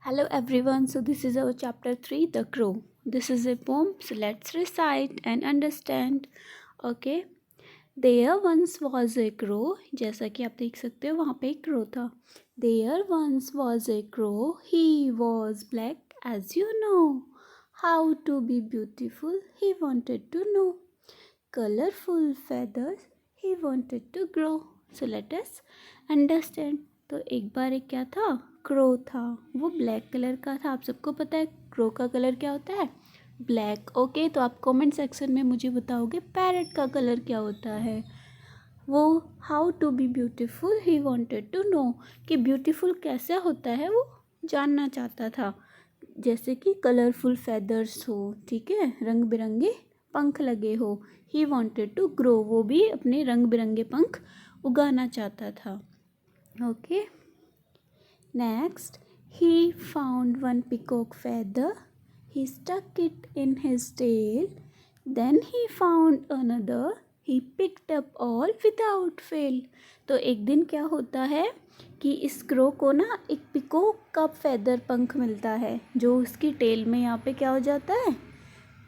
Hello everyone, so this is our chapter 3, The Crow. This is a poem, so let's recite and understand. Okay. There once was a crow. जैसा कि आप देख सकते हो वहाँ पे एक crow था. There once was a crow. He was black as you know. How to be beautiful he wanted to know. Colorful feathers he wanted to grow. So let us understand. तो एक बार एक क्या था, क्रो था. वो black colour का था. आप सबको पता है क्रो का कलर क्या होता है, ब्लैक. ओके, तो आप कमेंट सेक्शन में मुझे बताओगे पैरट का कलर क्या होता है. वो how to be beautiful he wanted to know, कि ब्यूटीफुल कैसे होता है वो जानना चाहता था. जैसे कि कलरफुल फेदर्स हो, ठीक है, रंग बिरंगे पंख लगे हो. ही वांटेड टू ग्रो, वो भी अपने रंग बिरंगे पंख उगाना चाहता था. Okay. Next, he found one peacock feather. He stuck it in his tail. Then he found another. He picked up all without fail. तो एक दिन क्या होता है कि इस क्रो को ना एक पिकॉक का फेदर पंख मिलता है, जो उसकी टेल में यहाँ पे क्या हो जाता है,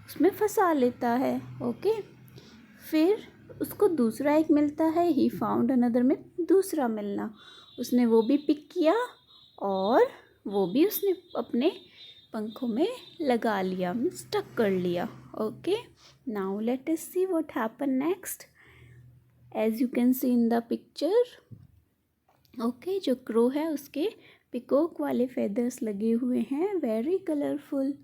उसमें फंसा लेता है. ओके. फिर उसको दूसरा एक मिलता है. ही फाउंड अनदर में दूसरा मिलना. उसने वो भी पिक किया और वो भी उसने अपने पंखों में लगा लिया, स्टक कर लिया. Okay. Now let us see what happen next. As you can see in the picture. Okay, जो क्रो है उसके पिकॉक वाले फेदर्स लगे हुए हैं, very colourful.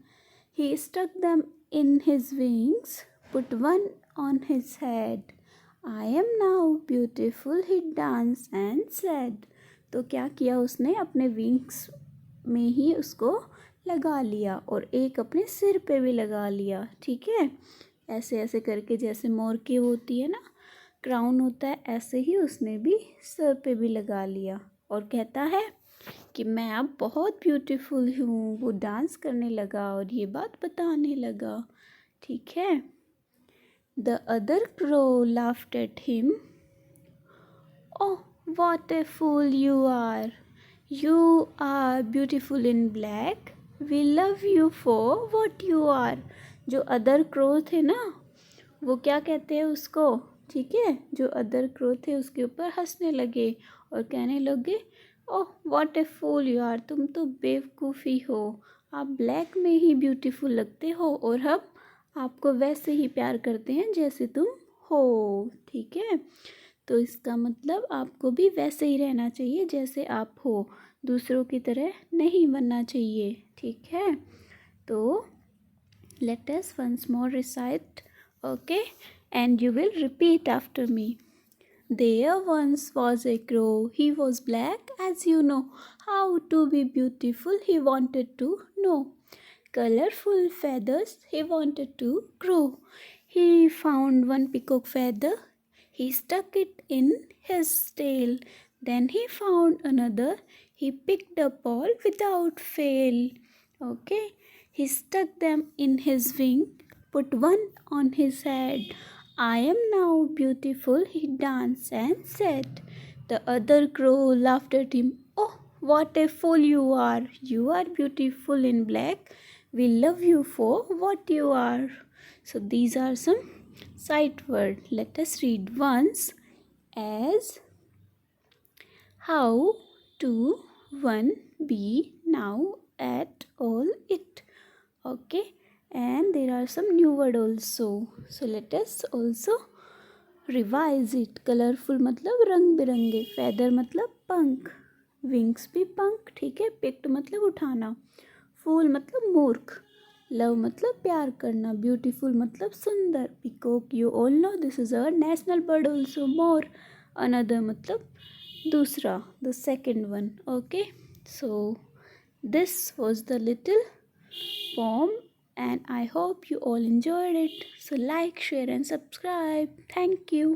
He stuck them in his wings, put one on his head. I am now beautiful, he danced and said. तो क्या किया उसने, अपने विंग्स में ही उसको लगा लिया और एक अपने सिर पे भी लगा लिया. ठीक है, ऐसे ऐसे करके, जैसे मोर की होती है ना क्राउन होता है, ऐसे ही उसने भी सर पे भी लगा लिया. और कहता है कि मैं अब बहुत ब्यूटीफुल हूँ. वो डांस करने लगा और ये बात बताने लगा. ठीक है. The other crow laughed at him. Oh, what a fool you are! You are beautiful in black. We love you for what you are. जो अदर क्रो थे ना, वो क्या कहते हैं उसको, ठीक है, जो अदर क्रो थे उसके ऊपर हंसने लगे और कहने लगे, oh what a fool you are, तुम तो बेवकूफ़ी हो. आप ब्लैक में ही ब्यूटीफुल लगते हो और हम आपको वैसे ही प्यार करते हैं जैसे तुम हो. ठीक है, तो इसका मतलब आपको भी वैसे ही रहना चाहिए जैसे आप हो, दूसरों की तरह नहीं बनना चाहिए. ठीक है, तो let us once more recite. Okay, and you will repeat after me. There once was a crow, he was black as you know. How to be beautiful he wanted to know. Colorful feathers he wanted to grow. He found one peacock feather. He stuck it in his tail. Then he found another. He picked up all without fail. Okay. He stuck them in his wing, put one on his head. I am now beautiful, he danced and said. The other crow laughed at him. Oh, what a fool you are! You are beautiful in black. We love you for what you are. So these are some sight words. Let us read once. As, how, to, one, be, now, at, all, it. Okay, and there are some new word also. So let us also revise it. Colourful मतलब रंग बिरंगे, feather मतलब पंख, wings भी पंख. ठीक है, picked मतलब उठाना, फूल मतलब मूर्ख, लव मतलब प्यार करना, ब्यूटीफुल मतलब सुंदर, peacock you all know this is our national bird also. More, another मतलब दूसरा, the second one. Okay, so this was the little poem and I hope you all enjoyed it. So like, share and subscribe. Thank you.